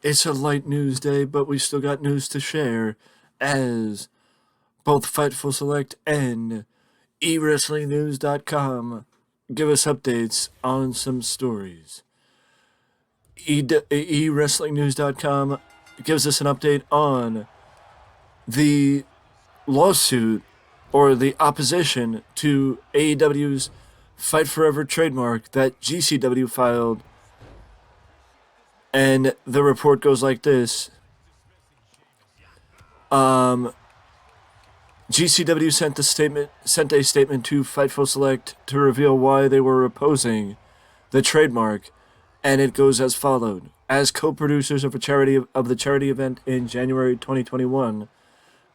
It's a light news day, but we still got news to share as both Fightful Select and eWrestlingNews.com give us updates on some stories. eWrestlingNews.com gives us an update on the lawsuit or the opposition to AEW's Fight Forever trademark that GCW filed. And the report goes like this. GCW sent a statement to Fightful Select to reveal why they were opposing the trademark, and it goes as followed. As co-producers of the charity event in January 2021,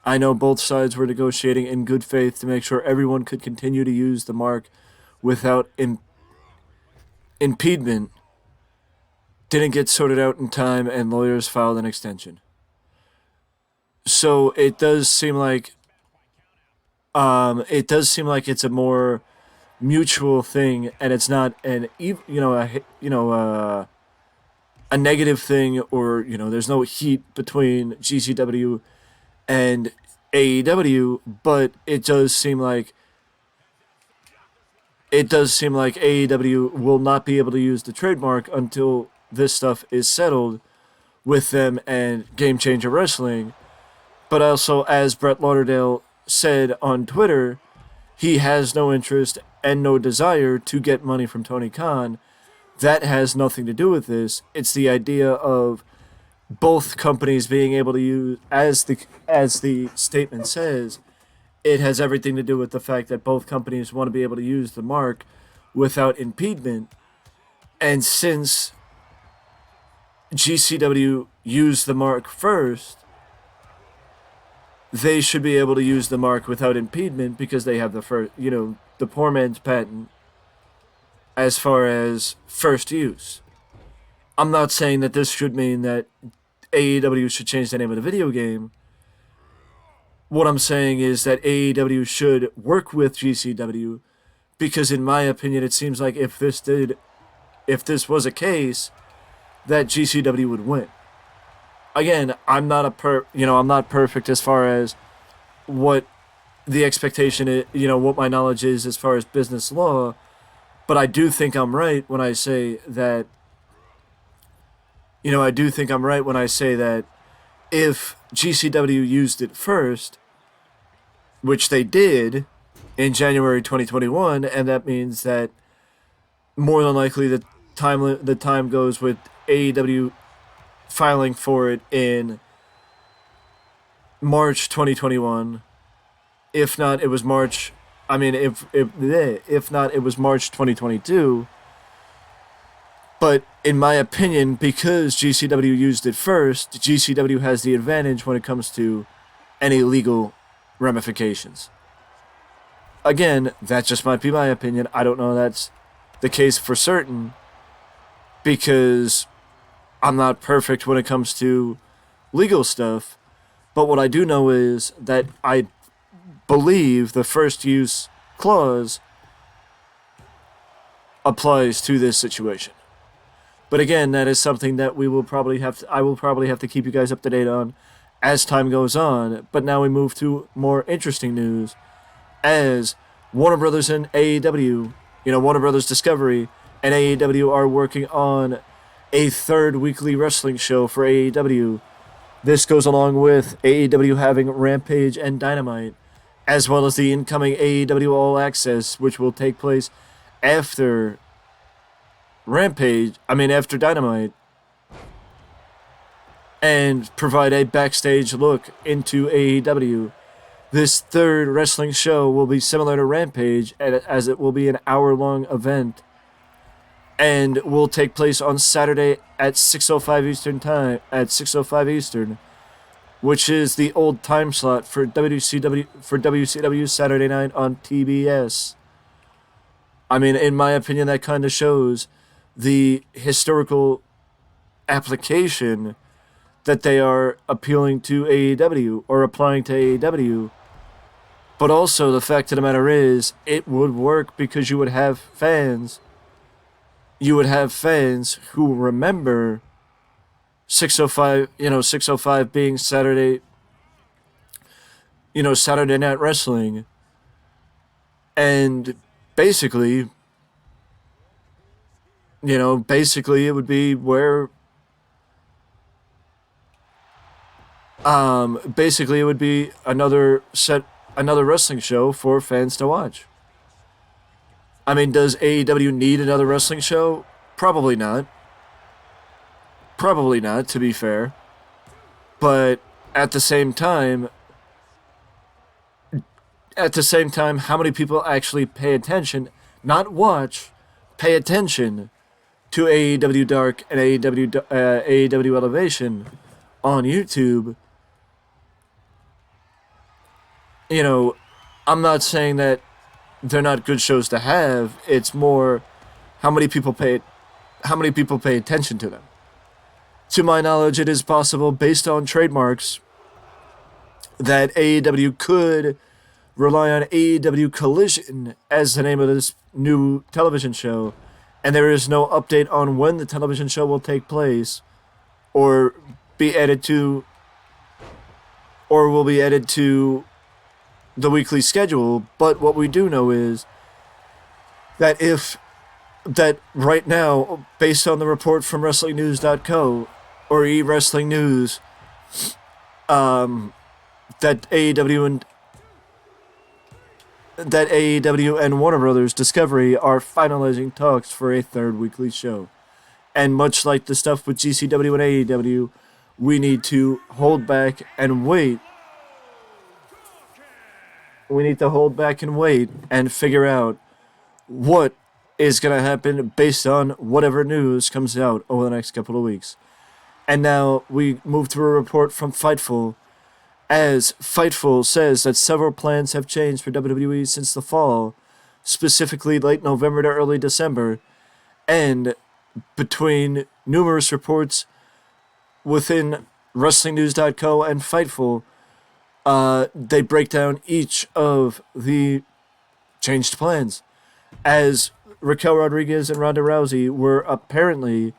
I know both sides were negotiating in good faith to make sure everyone could continue to use the mark without impediment. Didn't get sorted out in time, and lawyers filed an extension. So it does seem like it's a more mutual thing, and it's not a negative thing, or there's no heat between GCW and AEW, but it does seem like AEW will not be able to use the trademark until this stuff is settled with them and Game Changer Wrestling. But also, as Brett Lauderdale said on Twitter, he has no interest and no desire to get money from Tony Khan. That has nothing to do with this. It's the idea of both companies being able to use, as the statement says, it has everything to do with the fact that both companies want to be able to use the mark without impediment. And since GCW used the mark first, they should be able to use the mark without impediment because they have the poor man's patent as far as first use. I'm not saying that this should mean that AEW should change the name of the video game. What I'm saying is that AEW should work with GCW because, in my opinion, it seems like if this was a case, that GCW would win. Again, I'm not perfect as far as what the expectation is, what my knowledge is as far as business law, but I do think I'm right when I say that, if GCW used it first, which they did in January 2021, and that means that more than likely the time goes with AEW filing for it in March 2021. If not, it was March. If not, it was March 2022. But in my opinion, because GCW used it first, GCW has the advantage when it comes to any legal ramifications. Again, that just might be my opinion. I don't know that's the case for certain, because I'm not perfect when it comes to legal stuff, but what I do know is that I believe the first use clause applies to this situation. But again, that is something that I will probably have to keep you guys up to date on as time goes on. But now we move to more interesting news, as Warner Brothers and AEW, Warner Brothers Discovery and AEW are working on a third weekly wrestling show for AEW. This goes along with AEW having Rampage and Dynamite, as well as the incoming AEW All Access, which will take place after after Dynamite, and provide a backstage look into AEW. This third wrestling show will be similar to Rampage, as it will be an hour-long event, and will take place on Saturday at 6:05 Eastern time. At 6:05 Eastern, which is the old time slot for WCW Saturday night on TBS. In my opinion, that kind of shows the historical application that they are appealing to AEW or applying to AEW. But also, the fact of the matter is, it would work because you would have fans who remember 6:05, 6:05 being Saturday, Saturday Night Wrestling, and basically, basically it would be where, basically it would be another wrestling show for fans to watch. I mean, does AEW need another wrestling show? Probably not. Probably not, to be fair. But at the same time, how many people actually pay attention, not watch, pay attention to AEW Dark and AEW Elevation on YouTube? I'm not saying that they're not good shows to have. It's more how many people pay attention to them. To my knowledge, it is possible, based on trademarks, that AEW could rely on AEW Collision as the name of this new television show, and there is no update on when the television show will take place or be added to the weekly schedule. But what we do know is that right now, based on the report from WrestlingNews.co or eWrestling News, that AEW and Warner Brothers Discovery are finalizing talks for a third weekly show. And much like the stuff with GCW and AEW, we need to hold back and wait. And figure out what is going to happen based on whatever news comes out over the next couple of weeks. And now we move to a report from Fightful, as Fightful says that several plans have changed for WWE since the fall, specifically late November to early December, and between numerous reports within WrestlingNews.co and Fightful, they break down each of the changed plans, as Raquel Rodriguez and Ronda Rousey were apparently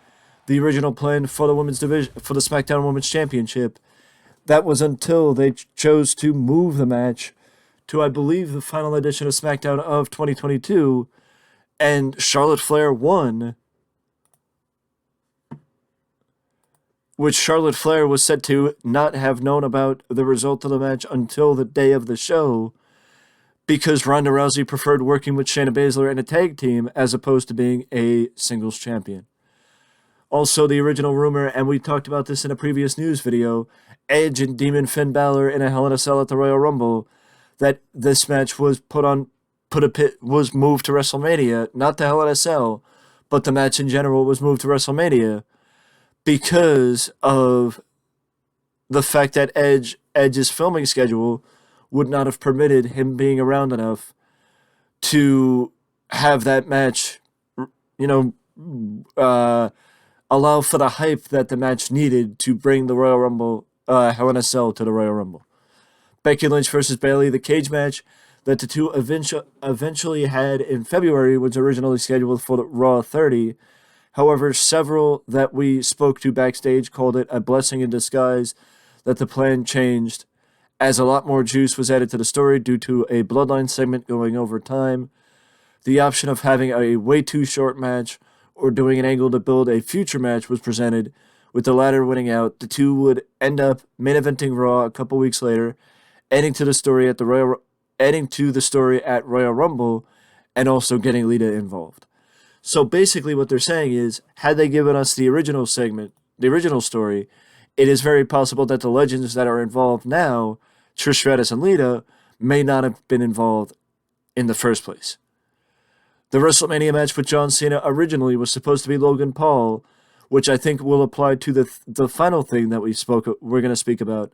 the original plan for the women's division, for the SmackDown Women's Championship. That was until they chose to move the match to, I believe, the final edition of SmackDown of 2022, and Charlotte Flair won, which Charlotte Flair was said to not have known about the result of the match until the day of the show, because Ronda Rousey preferred working with Shayna Baszler in a tag team as opposed to being a singles champion. Also, the original rumor, and we talked about this in a previous news video, Edge and Demon Finn Balor in a Hell in a Cell at the Royal Rumble, that this match was moved to WrestleMania, not the Hell in a Cell, but the match in general was moved to WrestleMania because of the fact that Edge's filming schedule would not have permitted him being around enough to have that match, allow for the hype that the match needed to bring the Royal Rumble, Hell in a Cell to the Royal Rumble. Becky Lynch versus Bayley, the cage match that the two eventually had in February, was originally scheduled for the Raw 30. However, several that we spoke to backstage called it a blessing in disguise that the plan changed, as a lot more juice was added to the story due to a Bloodline segment going over time. The option of having a way too short match or doing an angle to build a future match was presented, with the latter winning out. The two would end up main eventing Raw a couple weeks later, adding to the story at Royal Rumble, and also getting Lita involved. So basically what they're saying is, had they given us the original segment, the original story, it is very possible that the legends that are involved now, Trish Stratus and Lita, may not have been involved in the first place. The WrestleMania match with John Cena originally was supposed to be Logan Paul, which I think will apply to the final thing that we're going to speak about.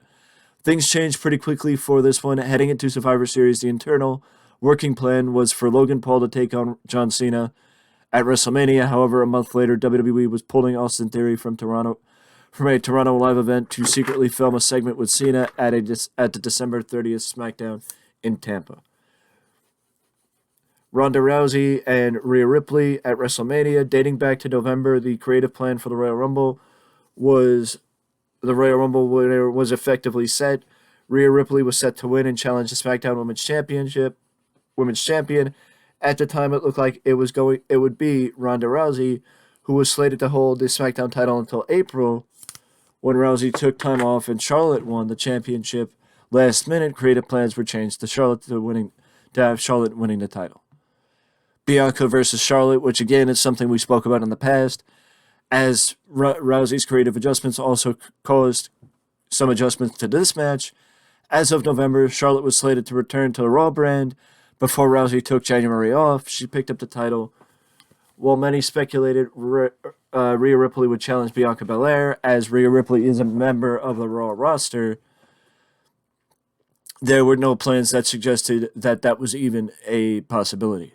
Things changed pretty quickly for this one. Heading into Survivor Series, the internal working plan was for Logan Paul to take on John Cena at WrestleMania. However, a month later, WWE was pulling Austin Theory from a Toronto live event to secretly film a segment with Cena at the December 30th SmackDown in Tampa. Ronda Rousey and Rhea Ripley at WrestleMania, dating back to November. The creative plan for the Royal Rumble was the Royal Rumble winner was effectively set. Rhea Ripley was set to win and challenge the SmackDown Women's Champion. At the time, it looked like it would be Ronda Rousey, who was slated to hold the SmackDown title until April, when Rousey took time off and Charlotte won the championship. Last minute, creative plans were changed to have Charlotte winning the title. Bianca versus Charlotte, which again is something we spoke about in the past, as Rousey's creative adjustments also caused some adjustments to this match. As of November, Charlotte was slated to return to the Raw brand. Before Rousey took January off, she picked up the title. While many speculated Rhea Ripley would challenge Bianca Belair, as Rhea Ripley is a member of the Raw roster, there were no plans that suggested that that was even a possibility.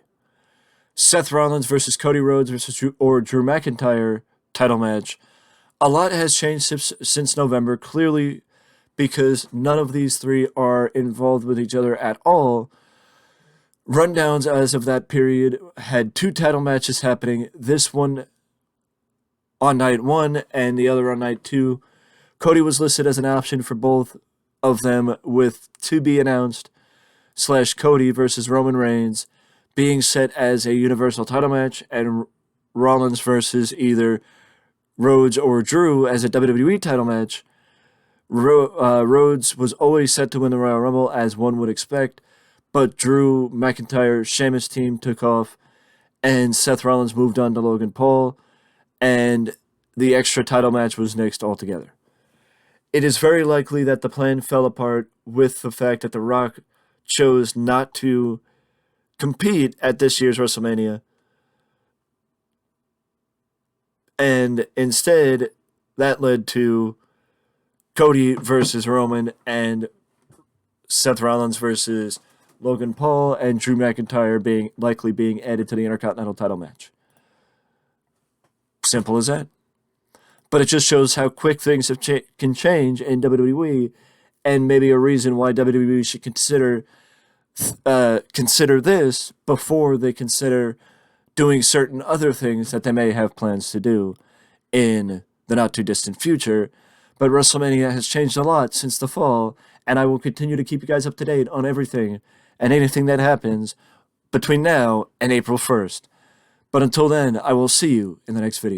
Seth Rollins versus Cody Rhodes versus Drew McIntyre title match. A lot has changed since November, clearly because none of these three are involved with each other at all. Rundowns as of that period had 2 title matches happening, this one on night 1 and the other on night 2. Cody was listed as an option for both of them, with to be announced / Cody versus Roman Reigns being set as a Universal title match, and Rollins versus either Rhodes or Drew as a WWE title match. Rhodes was always set to win the Royal Rumble, as one would expect, but Drew McIntyre, Sheamus team took off, and Seth Rollins moved on to Logan Paul, and the extra title match was nixed altogether. It is very likely that the plan fell apart with the fact that The Rock chose not to compete at this year's WrestleMania, and instead that led to Cody versus Roman and Seth Rollins versus Logan Paul and Drew McIntyre likely being added to the Intercontinental title match. Simple as that. But it just shows how quick things can change in WWE, and maybe a reason why WWE should consider this before they consider doing certain other things that they may have plans to do in the not-too-distant future. But WrestleMania has changed a lot since the fall, and I will continue to keep you guys up to date on everything and anything that happens between now and April 1st. But until then, I will see you in the next video.